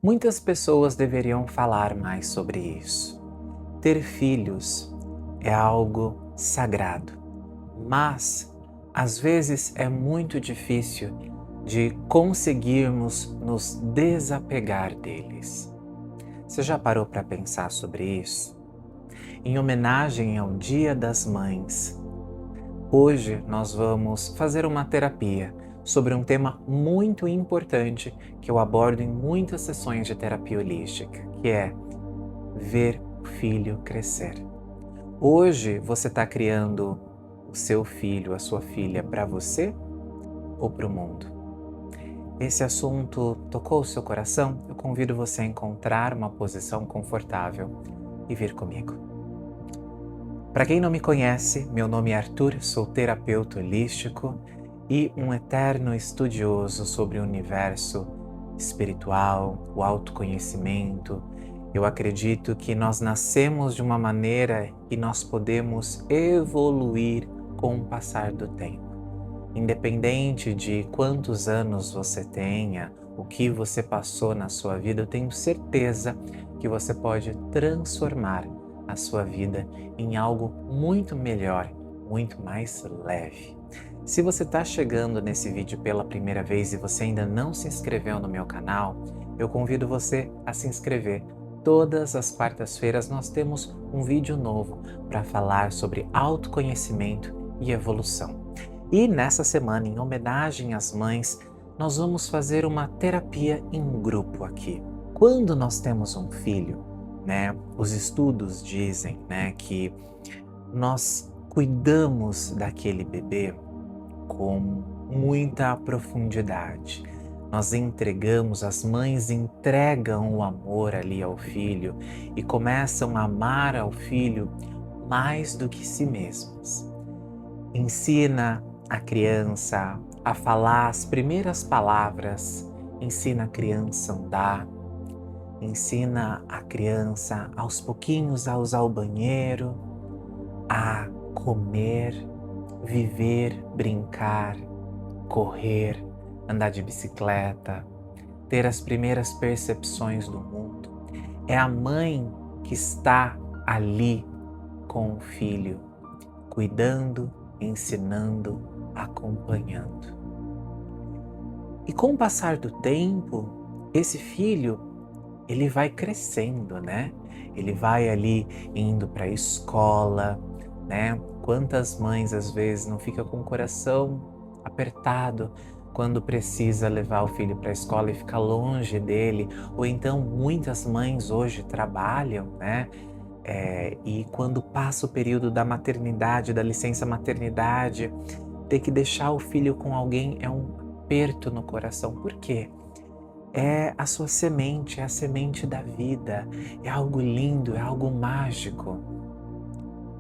Muitas pessoas deveriam falar mais sobre isso. Ter filhos é algo sagrado, mas às vezes é muito difícil de conseguirmos nos desapegar deles. Você já parou para pensar sobre isso? Em homenagem ao Dia das Mães, hoje nós vamos fazer uma terapia sobre um tema muito importante que eu abordo em muitas sessões de terapia holística, que é ver o filho crescer. Hoje você está criando o seu filho, a sua filha, para você ou para o mundo? Esse assunto tocou o seu coração? Eu convido você a encontrar uma posição confortável e vir comigo. Para quem não me conhece, meu nome é Arthur, sou terapeuta holístico e um eterno estudioso sobre o universo espiritual, o autoconhecimento. Eu acredito que nós nascemos de uma maneira e nós podemos evoluir com o passar do tempo. Independente de quantos anos você tenha, o que você passou na sua vida, eu tenho certeza que você pode transformar a sua vida em algo muito melhor, muito mais leve. Se você está chegando nesse vídeo pela primeira vez e você ainda não se inscreveu no meu canal, eu convido você a se inscrever. Todas as quartas-feiras nós temos um vídeo novo para falar sobre autoconhecimento e evolução. E nessa semana, em homenagem às mães, nós vamos fazer uma terapia em grupo aqui. Quando nós temos um filho, os estudos dizem, que nós cuidamos daquele bebê com muita profundidade. Nós entregamos, as mães entregam o amor ali ao filho e começam a amar ao filho mais do que si mesmas. Ensina a criança a falar as primeiras palavras, ensina a criança a andar, ensina a criança aos pouquinhos a usar o banheiro, a comer, viver, brincar, correr, andar de bicicleta, ter as primeiras percepções do mundo. É a mãe que está ali com o filho, cuidando, ensinando, acompanhando. E com o passar do tempo, esse filho, ele vai crescendo, Ele vai ali indo para a escola, Quantas mães às vezes não ficam com o coração apertado quando precisa levar o filho para a escola e fica longe dele, ou então muitas mães hoje trabalham, e quando passa o período da maternidade, da licença maternidade, ter que deixar o filho com alguém é um aperto no coração. Por quê? É a sua semente, é a semente da vida, é algo lindo, é algo mágico.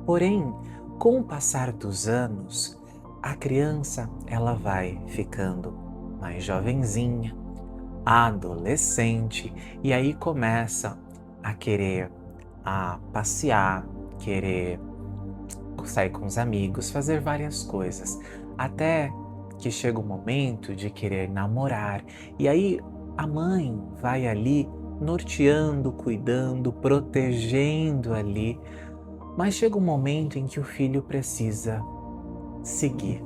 Porém, com o passar dos anos, a criança ela vai ficando mais jovenzinha, adolescente, e aí começa a querer passear, querer sair com os amigos, fazer várias coisas, até que chega o momento de querer namorar, e aí a mãe vai ali norteando, cuidando, protegendo ali, mas chega um momento em que o filho precisa seguir.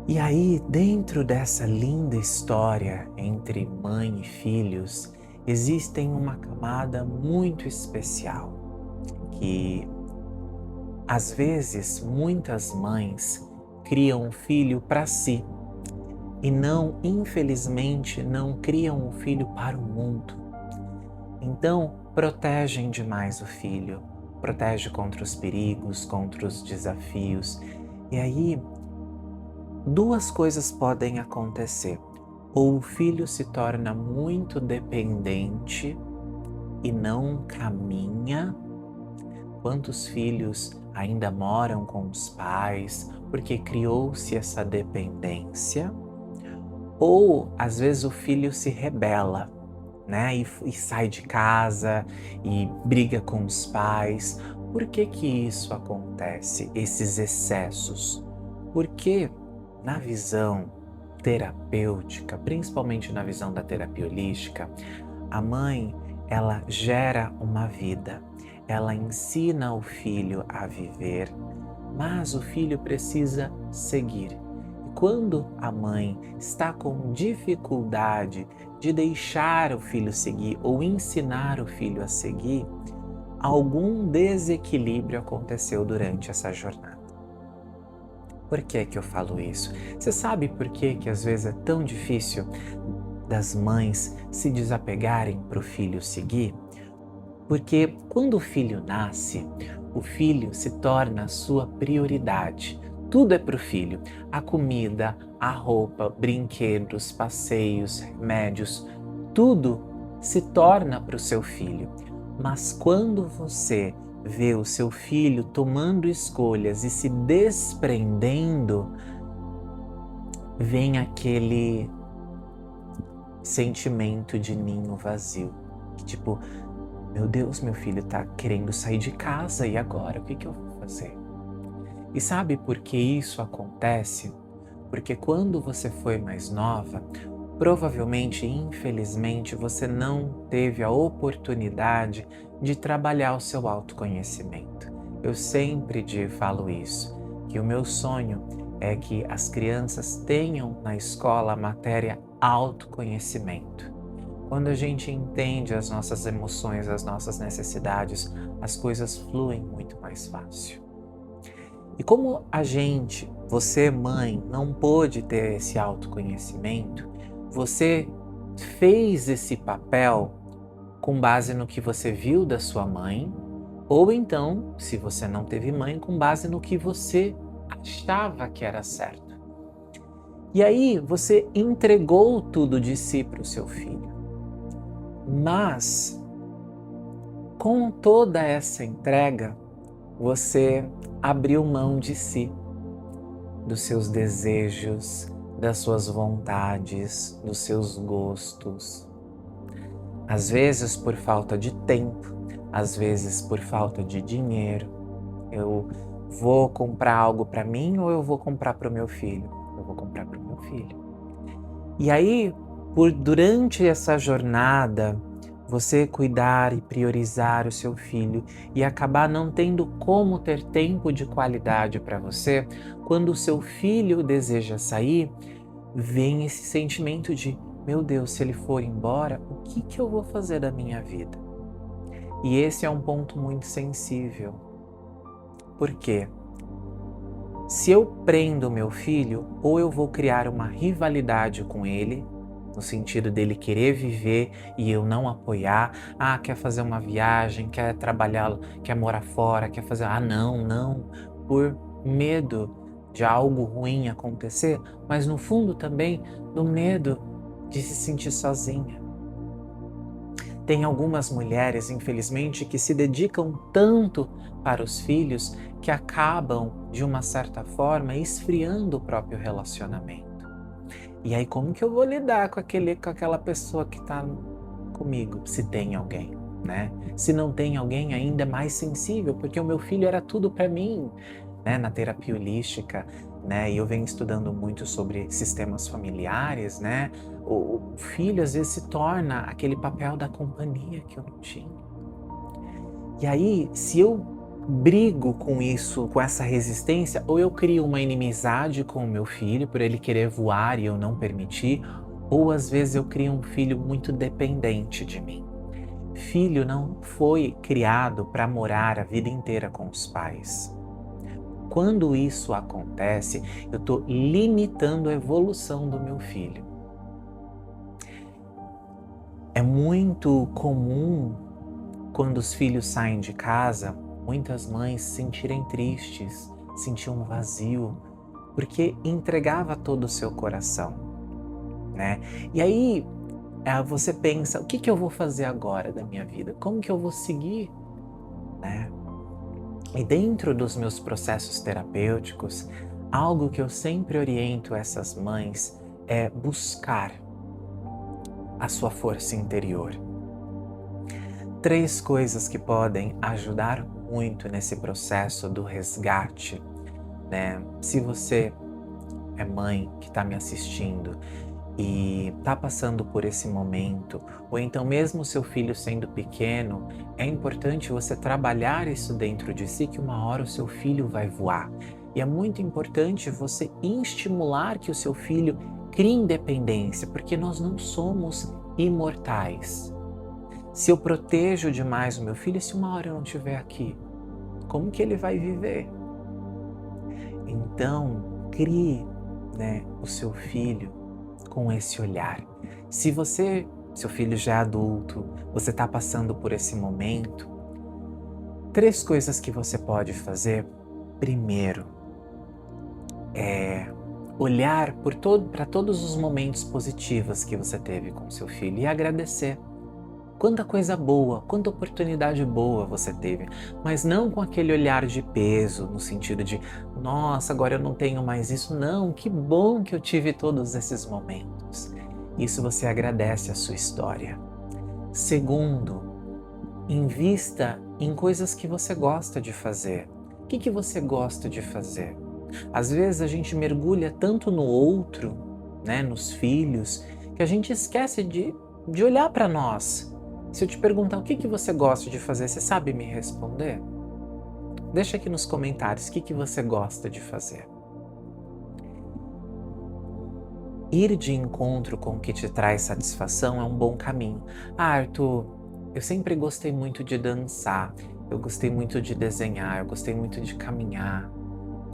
E aí, dentro dessa linda história entre mãe e filhos, existem uma camada muito especial, que às vezes muitas mães criam um filho para si e não, infelizmente, não criam um filho para o mundo. Então, protegem demais o filho, protege contra os perigos, contra os desafios. E aí, duas coisas podem acontecer. Ou o filho se torna muito dependente e não caminha. Quantos filhos ainda moram com os pais porque criou-se essa dependência? Ou, às vezes, o filho se rebela, e sai de casa e briga com os pais. Por que que isso acontece, esses excessos? Porque, na visão terapêutica, principalmente na visão da terapia holística, a mãe, ela gera uma vida, ela ensina o filho a viver, mas o filho precisa seguir. E quando a mãe está com dificuldade de deixar o filho seguir ou ensinar o filho a seguir, algum desequilíbrio aconteceu durante essa jornada. Por que que eu falo isso? Você sabe por que que às vezes é tão difícil das mães se desapegarem para o filho seguir? Porque quando o filho nasce, o filho se torna a sua prioridade. Tudo é para o filho. A comida, a roupa, brinquedos, passeios, remédios, tudo se torna para o seu filho. Mas quando você vê o seu filho tomando escolhas e se desprendendo, vem aquele sentimento de ninho vazio. Que tipo, meu Deus, meu filho tá querendo sair de casa e agora? O que eu vou fazer? E sabe por que isso acontece? Porque quando você foi mais nova, provavelmente, infelizmente, você não teve a oportunidade de trabalhar o seu autoconhecimento. Eu sempre falo isso, que o meu sonho é que as crianças tenham na escola a matéria autoconhecimento. Quando a gente entende as nossas emoções, as nossas necessidades, as coisas fluem muito mais fácil. E como você mãe, não pôde ter esse autoconhecimento, você fez esse papel com base no que você viu da sua mãe, ou então, se você não teve mãe, com base no que você achava que era certo. E aí você entregou tudo de si para o seu filho. Mas, com toda essa entrega, você abriu mão de si, dos seus desejos, das suas vontades, dos seus gostos. Às vezes por falta de tempo, às vezes por falta de dinheiro. Eu vou comprar algo para mim ou eu vou comprar para o meu filho? Eu vou comprar para o meu filho. E aí, durante essa jornada, você cuidar e priorizar o seu filho e acabar não tendo como ter tempo de qualidade para você, quando o seu filho deseja sair, vem esse sentimento de, meu Deus, se ele for embora, o que eu vou fazer da minha vida? E esse é um ponto muito sensível. Por quê? Se eu prendo meu filho, ou eu vou criar uma rivalidade com ele, no sentido dele querer viver e eu não apoiar. Quer fazer uma viagem, quer trabalhar, quer morar fora, quer fazer... não, por medo de algo ruim acontecer, mas no fundo também do medo de se sentir sozinha. Tem algumas mulheres, infelizmente, que se dedicam tanto para os filhos que acabam, de uma certa forma, esfriando o próprio relacionamento. E aí, como que eu vou lidar com aquela pessoa que está comigo, se tem alguém, né? Se não tem alguém, ainda é mais sensível, porque o meu filho era tudo para mim, né? Na terapia holística, né? E eu venho estudando muito sobre sistemas familiares, né? O filho às vezes se torna aquele papel da companhia que eu não tinha. E aí, se eu brigo com isso, com essa resistência, ou eu crio uma inimizade com o meu filho por ele querer voar e eu não permitir, ou às vezes eu crio um filho muito dependente de mim. Filho não foi criado para morar a vida inteira com os pais. Quando isso acontece, eu estou limitando a evolução do meu filho. É muito comum, quando os filhos saem de casa, muitas mães se sentirem tristes, sentiam um vazio, porque entregava todo o seu coração, né? E aí você pensa, o que eu vou fazer agora da minha vida? Como que eu vou seguir, né? E dentro dos meus processos terapêuticos, algo que eu sempre oriento essas mães é buscar a sua força interior. 3 coisas que podem ajudar muito nesse processo do resgate, né? Se você é mãe que está me assistindo e está passando por esse momento, ou então mesmo seu filho sendo pequeno, é importante você trabalhar isso dentro de si, que uma hora o seu filho vai voar. E é muito importante você estimular que o seu filho crie independência, porque nós não somos imortais. Se eu protejo demais o meu filho, se uma hora eu não estiver aqui, como que ele vai viver? Então, crie, o seu filho com esse olhar. Se seu filho já é adulto, você está passando por esse momento, 3 coisas que você pode fazer. Primeiro, olhar para todos os momentos positivos que você teve com seu filho e agradecer. Quanta coisa boa, quanta oportunidade boa você teve, mas não com aquele olhar de peso, no sentido de, nossa, agora eu não tenho mais isso. Não, que bom que eu tive todos esses momentos. Isso você agradece a sua história. Segundo, invista em coisas que você gosta de fazer. O que você gosta de fazer? Às vezes a gente mergulha tanto no outro, nos filhos, que a gente esquece de olhar para nós. Se eu te perguntar o que você gosta de fazer, você sabe me responder? Deixa aqui nos comentários o que você gosta de fazer. Ir de encontro com o que te traz satisfação é um bom caminho. Arthur, eu sempre gostei muito de dançar, eu gostei muito de desenhar, eu gostei muito de caminhar,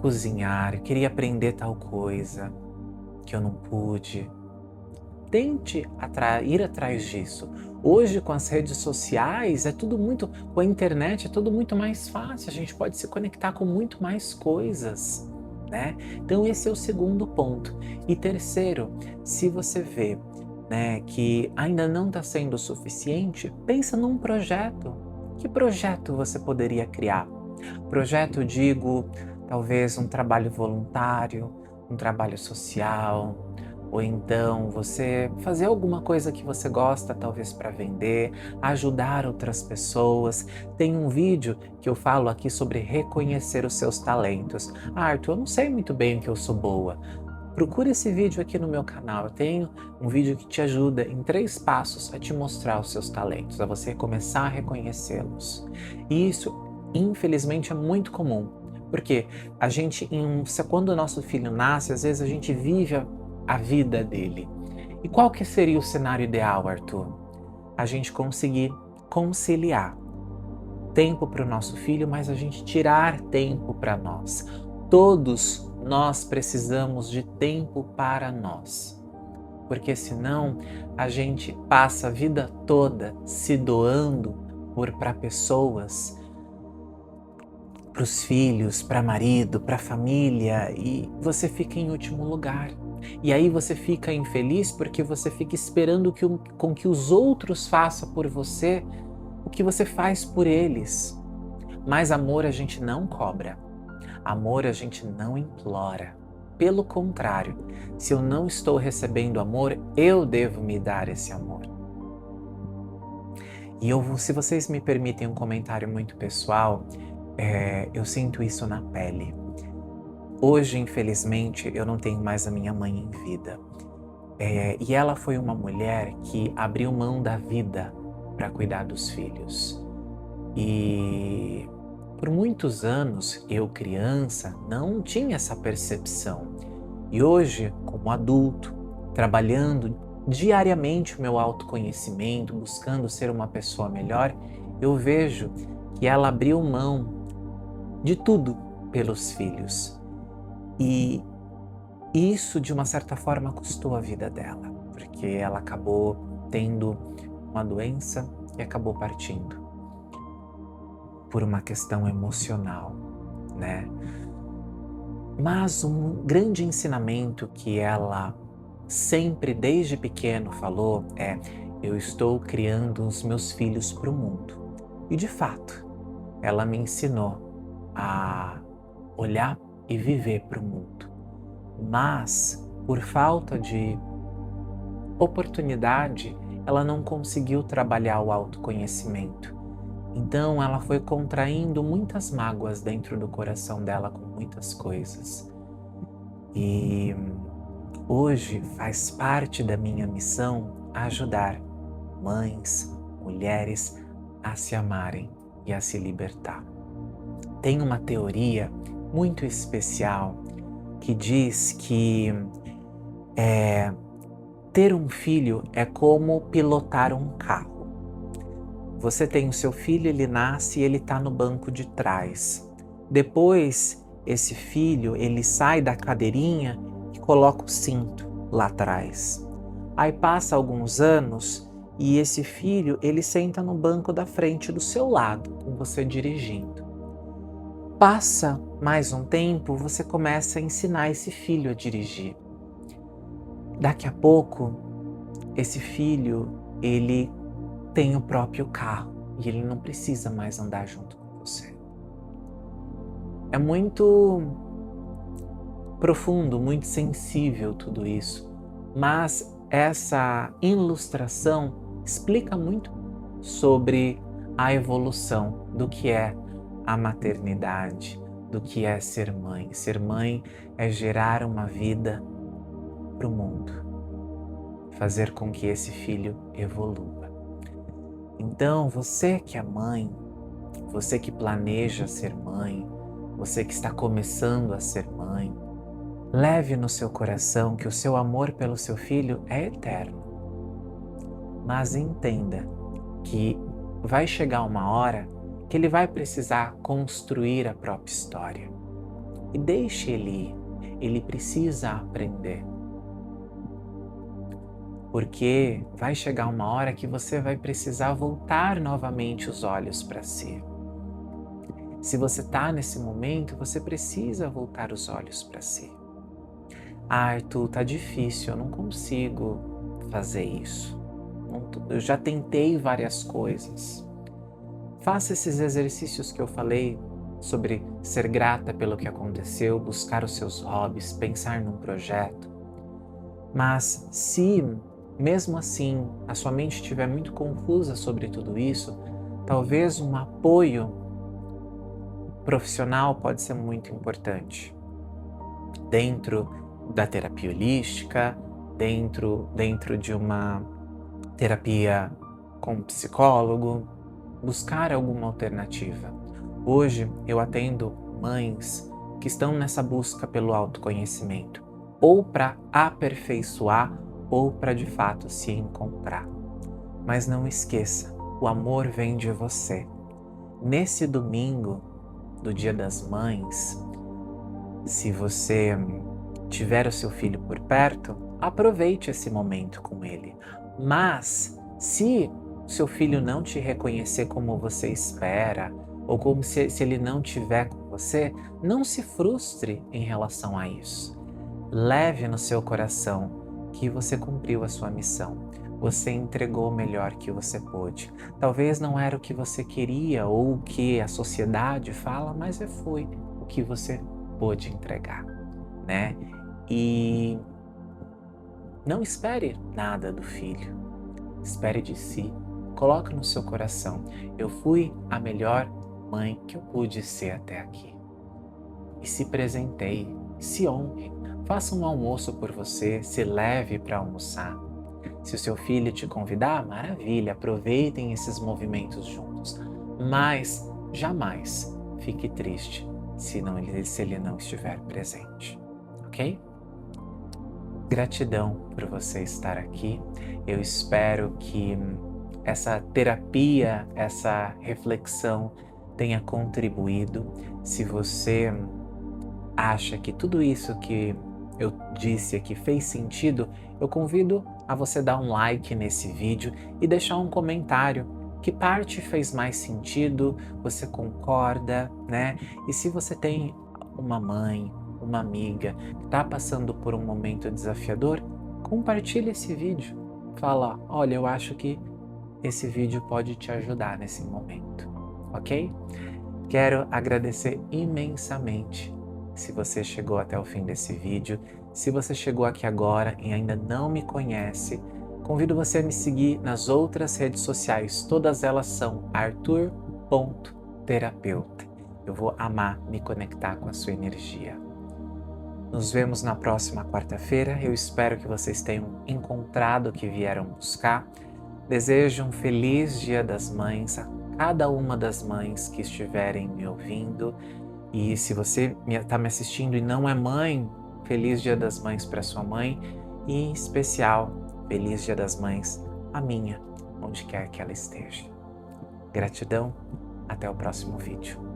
cozinhar, eu queria aprender tal coisa que eu não pude. Tente ir atrás disso. Hoje, com as redes sociais, com a internet, é tudo muito mais fácil. A gente pode se conectar com muito mais coisas, Então, esse é o segundo ponto. E terceiro, se você vê, que ainda não está sendo o suficiente, pensa num projeto. Que projeto você poderia criar? Projeto, digo, talvez um trabalho voluntário, um trabalho social, ou então você fazer alguma coisa que você gosta, talvez para vender, ajudar outras pessoas. Tem um vídeo que eu falo aqui sobre reconhecer os seus talentos. Arthur, eu não sei muito bem o que eu sou boa. Procura esse vídeo aqui no meu canal. Eu tenho um vídeo que te ajuda em 3 passos a te mostrar os seus talentos, a você começar a reconhecê-los. E isso, infelizmente, é muito comum. Porque quando o nosso filho nasce, às vezes a gente vive a vida dele. E qual que seria o cenário ideal, Arthur? A gente conseguir conciliar tempo para o nosso filho, mas a gente tirar tempo para nós. Todos nós precisamos de tempo para nós. Porque senão a gente passa a vida toda se doando para pessoas, para os filhos, para marido, para família, e você fica em último lugar. E aí você fica infeliz porque você fica esperando com que os outros façam por você o que você faz por eles. Mas amor a gente não cobra. Amor a gente não implora. Pelo contrário, se eu não estou recebendo amor, eu devo me dar esse amor. E se vocês me permitem um comentário muito pessoal, eu sinto isso na pele. Hoje, infelizmente, eu não tenho mais a minha mãe em vida. E ela foi uma mulher que abriu mão da vida para cuidar dos filhos. E por muitos anos, eu, criança, não tinha essa percepção. E hoje, como adulto, trabalhando diariamente o meu autoconhecimento, buscando ser uma pessoa melhor, eu vejo que ela abriu mão de tudo pelos filhos. E isso, de uma certa forma, custou a vida dela, porque ela acabou tendo uma doença e acabou partindo por uma questão emocional, Mas um grande ensinamento que ela sempre, desde pequeno, falou eu estou criando os meus filhos para o mundo. E, de fato, ela me ensinou a olhar e viver para o mundo. Mas, por falta de oportunidade, ela não conseguiu trabalhar o autoconhecimento. Então, ela foi contraindo muitas mágoas dentro do coração dela com muitas coisas. E hoje faz parte da minha missão ajudar mães, mulheres a se amarem e a se libertar. Tem uma teoria muito especial que diz que ter um filho é como pilotar um carro. Você tem o seu filho, ele nasce e ele está no banco de trás. Depois, esse filho, ele sai da cadeirinha e coloca o cinto lá atrás. Aí passa alguns anos e esse filho, ele senta no banco da frente do seu lado, com você dirigindo. Passa mais um tempo, você começa a ensinar esse filho a dirigir. Daqui a pouco, esse filho, ele tem o próprio carro e ele não precisa mais andar junto com você. É muito profundo, muito sensível tudo isso, mas essa ilustração explica muito sobre a evolução do que é a maternidade, do que é ser mãe. Ser mãe é gerar uma vida para o mundo, fazer com que esse filho evolua. Então, você que é mãe, você que planeja ser mãe, você que está começando a ser mãe, leve no seu coração que o seu amor pelo seu filho é eterno. Mas entenda que vai chegar uma hora que ele vai precisar construir a própria história. E deixe ele ir, ele precisa aprender. Porque vai chegar uma hora que você vai precisar voltar novamente os olhos para si. Se você está nesse momento, você precisa voltar os olhos para si. Ah, Arthur, tá difícil, eu não consigo fazer isso. Eu já tentei várias coisas. Faça esses exercícios que eu falei sobre ser grata pelo que aconteceu, buscar os seus hobbies, pensar num projeto. Mas se mesmo assim a sua mente estiver muito confusa sobre tudo isso, talvez um apoio profissional pode ser muito importante. Dentro da terapia holística, dentro de uma terapia com um psicólogo, buscar alguma alternativa. Hoje eu atendo mães que estão nessa busca pelo autoconhecimento, ou para aperfeiçoar, ou para de fato se encontrar. Mas não esqueça, o amor vem de você. Nesse domingo do Dia das Mães, se você tiver o seu filho por perto, aproveite esse momento com ele. Mas se seu filho não te reconhecer como você espera, ou como se ele não estiver com você, não se frustre em relação a isso. Leve no seu coração que você cumpriu a sua missão. Você entregou o melhor que você pôde. Talvez não era o que você queria ou o que a sociedade fala, mas foi o que você pôde entregar, né? E não espere nada do filho. Espere de si. Coloque no seu coração: eu fui a melhor mãe que eu pude ser até aqui. E se presenteie, se honre. Faça um almoço por você, se leve para almoçar. Se o seu filho te convidar, maravilha, aproveitem esses movimentos juntos. Mas jamais fique triste se ele não estiver presente, ok? Gratidão por você estar aqui. Eu espero que essa terapia, essa reflexão tenha contribuído. Se você acha que tudo isso que eu disse aqui fez sentido, eu convido a você dar um like nesse vídeo e deixar um comentário. Que parte fez mais sentido? Você concorda, né? E se você tem uma mãe, uma amiga que está passando por um momento desafiador, compartilhe esse vídeo. Fala: olha, eu acho que esse vídeo pode te ajudar nesse momento, ok? Quero agradecer imensamente se você chegou até o fim desse vídeo. Se você chegou aqui agora e ainda não me conhece, convido você a me seguir nas outras redes sociais. Todas elas são arthur.terapeuta. Eu vou amar me conectar com a sua energia. Nos vemos na próxima quarta-feira. Eu espero que vocês tenham encontrado o que vieram buscar. Desejo um feliz Dia das Mães a cada uma das mães que estiverem me ouvindo. E se você está me assistindo e não é mãe, feliz Dia das Mães para sua mãe. E em especial, feliz Dia das Mães a minha, onde quer que ela esteja. Gratidão, até o próximo vídeo.